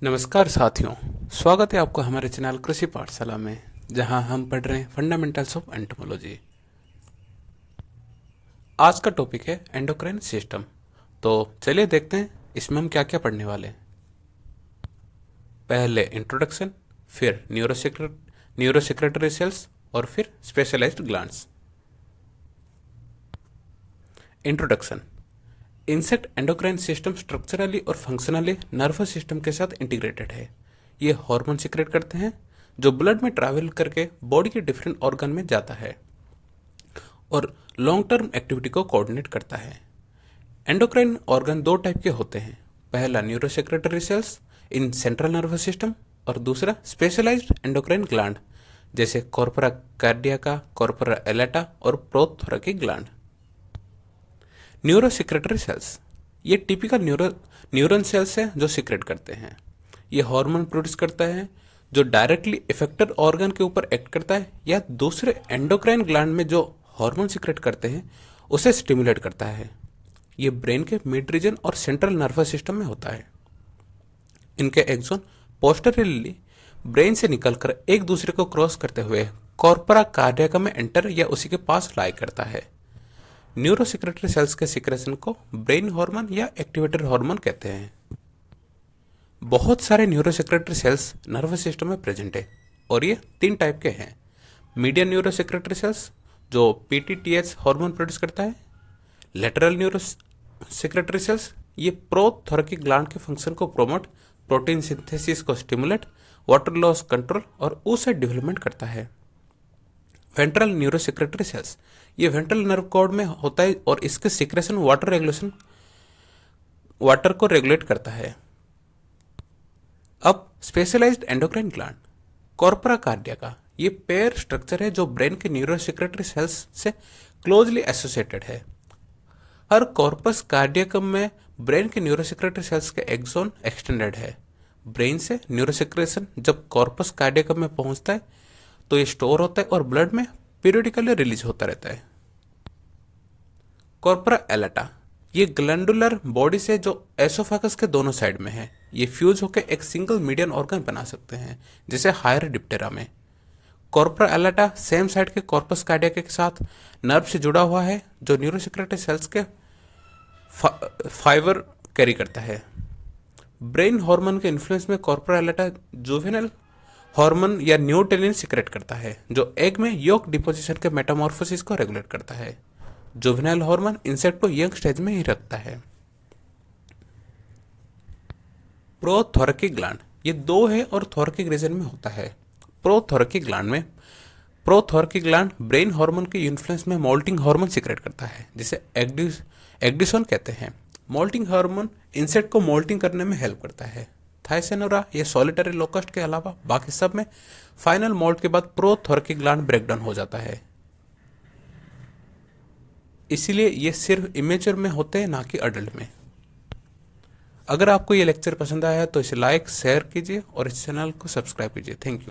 नमस्कार साथियों, स्वागत है आपको हमारे चैनल कृषि पाठशाला में, जहां हम पढ़ रहे हैं फंडामेंटल्स ऑफ एंटोमोलॉजी। आज का टॉपिक है एंडोक्राइन सिस्टम। तो चलिए देखते हैं इसमें हम क्या क्या पढ़ने वाले हैं। पहले इंट्रोडक्शन, फिर न्यूरोसेक्रेटरी सेल्स और फिर specialised glands. Introduction. Insect endocrine system structurally और फंक्शनली नर्वस सिस्टम के साथ इंटीग्रेटेड है। ये हार्मोन सीक्रेट करते हैं जो ब्लड में ट्रैवल करके बॉडी के डिफरेंट ऑर्गन में जाता है और लॉन्ग टर्म एक्टिविटी को कोऑर्डिनेट करता है। एंडोक्राइन ऑर्गन दो टाइप के होते हैं, पहला neurosecretory cells in central nervous system और दूसरा स्पेशलाइज्ड एंडोक्राइन ग्लैंड जैसे कॉर्पोरा कार्डियाका, कॉर्पोरा एलेटा और प्रोथोरैकिक ग्लैंड। न्यूरोसेक्रेटरी सेल्स ये टिपिकल न्यूरॉन सेल्स हैं जो सीक्रेट करते हैं। ये हार्मोन प्रोड्यूस करता है जो डायरेक्टली इफेक्टेड ऑर्गन के ऊपर एक्ट करता है या दूसरे एंडोक्राइन ग्लैंड में जो हार्मोन सीक्रेट करते हैं उसे स्टिमुलेट करता है। ये ब्रेन के मिड रीजन और सेंट्रल नर्वस सिस्टम में होता है। इनके एक्सोन पोस्टेरियरली ब्रेन से निकलकर एक दूसरे को क्रॉस करते हुए कॉर्पोरा कार्डियाका में एंटर या उसी के पास लाई करता है। न्यूरोसेक्रेटरी सेल्स के सीक्रेशन को ब्रेन हार्मोन या एक्टिवेटर हार्मोन कहते हैं। बहुत सारे न्यूरोसेक्रेटरी सेल्स नर्वस सिस्टम में प्रेजेंट है और ये तीन टाइप के हैं। मीडियन न्यूरोसेक्रेटरी सेल्स जो पीटीटीएच हार्मोन प्रोड्यूस करता है। लेटरल न्यूरोसेक्रेटरी सेल्स ये प्रोथोरैकिक ग्लैंड के फंक्शन को प्रोमोट, प्रोटीन सिंथेसिस को स्टिमुलेट, वाटर लॉस कंट्रोल और oocyte डेवलपमेंट करता है। वेंट्रल न्यूरोसेक्रेटरी सेल्स ये वेंट्रल नर्व कॉर्ड में होता है और इसके सीक्रेशन वाटर को रेगुलेट करता है। अब स्पेशलाइज्ड एंडोक्राइन ग्लैंड कॉर्पोरा कार्डियाका ये पेयर स्ट्रक्चर है जो ब्रेन के न्यूरोसेक्रेटरी सेल्स से क्लोजली एसोसिएटेड है। हर कॉर्पस कार्डियकम में ब्रेन के न्यूरोसेक्रेटरी सेल्स के एक्सोन एक्सटेंडेड है। ब्रेन से न्यूरोसेक्रेशन जब कॉर्पस कार्डियकम में पहुंचता है तो ये स्टोर होता है और ब्लड में पीरियडिकली रिलीज होता रहता है। कॉर्पोरा एलेटा ये ग्लैंडुलर बॉडी से जो एसोफेगस के दोनों साइड में है, ये फ्यूज होकर एक सिंगल मीडियन ऑर्गन बना सकते हैं जैसे हायर डिप्टेरा में। कॉर्पोरा एलेटा सेम साइड के कॉर्पस कार्डियका के साथ नर्व से जुड़ा हुआ है जो न्यूरोसेक्रेटरी सेल्स के फाइबर कैरी करता है। ब्रेन हार्मोन के इन्फ्लुएंस में कॉर्पोरा एलेटा जुवेनाइल हार्मोन या न्यूटेनिन सीक्रेट करता है जो एग में योक डिपोजिशन के मेटामॉर्फोसिस को रेगुलेट करता है। जुवेनाइल हार्मोन इंसेक्ट को यंग स्टेज में ही रखता है। प्रोथोरैकिक ग्लैंड ये दो है और थोरैकिक रीजन में होता है। प्रोथोरैकिक ग्लैंड ब्रेन हार्मोन के इन्फ्लुएंस में मोल्टिंग हार्मोन सीक्रेट करता है जिसे एग्डिसोन कहते हैं। मोल्टिंग हार्मोन इंसेक्ट को मोल्टिंग करने में हेल्प करता है। थाइसेनोरा ये सॉलिटरी लोकस्ट के अलावा बाकी सब में फाइनल मोल्ट के बाद प्रोथोरैकिक ग्लैंड ब्रेकडाउन हो जाता है। इसीलिए ये सिर्फ इमेच्योर में होते हैं, ना कि अडल्ट में। अगर आपको ये लेक्चर पसंद आया तो इसे लाइक शेयर कीजिए और इस चैनल को सब्सक्राइब कीजिए। Thank you.